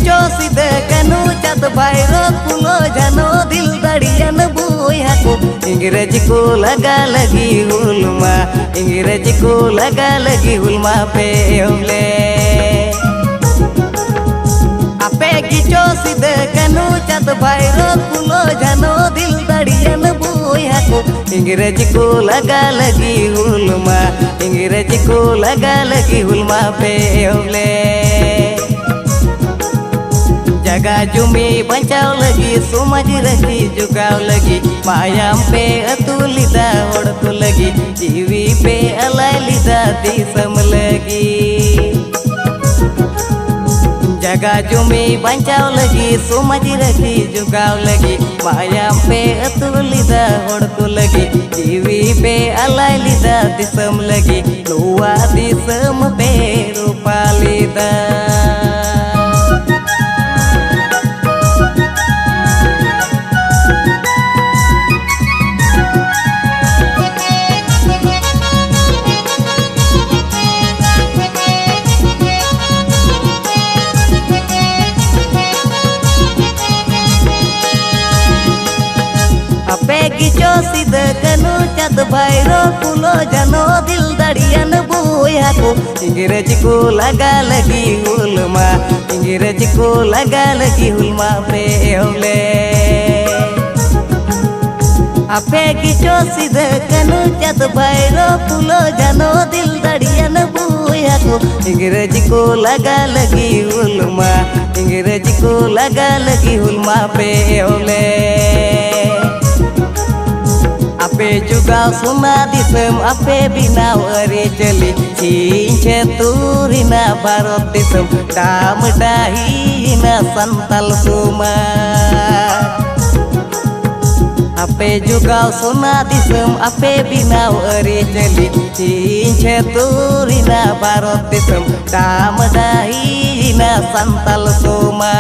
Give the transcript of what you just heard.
गिचो सिदे कनु चत भाईरो कुलो जनो दिल दड़ियन बुया को इंग्रेजी को लगा लगी हुलमा इंग्रेजी को लगा लगी हुलमा पे ओले आपे गिचो सिदे कनु चत भाईरो कुलो जनो दिल दड़ियन बुया को इंग्रेजी को लगा लगी हुलमा इंग्रेजी को लगा लगी हुलमा पे ओले जगह जुमी बचाव लगी समाज रखी जुगाव लगी मायाम पे अतुलिदा होड़को लगी जीवी पे अलाय लिदा दिसम लगी जगह जुमी बचाव लगी समाज रखी जुगाव लगी मायाम पे अतुलिदा होड़को लगी जीवी पे अलाय लिदा दिसम लगी लुआ दिसम पे रूपालिदा आपे गिचो सिद कनु चत भाईरो कुलो जनो दिल दड़ियन बुया को इंग्रेजी को लगा लगी हुलमा इंग्रेजी को लगा लगी हुलमा पे ओले आपे गिचो सिद कनु चत भाईरो कुलो जनो दिल दड़ियन बुया को इंग्रेजी को लगा लगी हुलमा इंग्रेजी को लगा लगी हुलमा पे ओले आपे जुगाव सुना दिसम आपे बिनाव अरे चली चिंचे तुरिना भारत दिसम दाम दाहिना संताल सुमा आपे जुगाव सुना दिसम आपे बिनाव अरे चली चिंचे तुरिना भारत दिसम दाम दाहिना संताल सुमा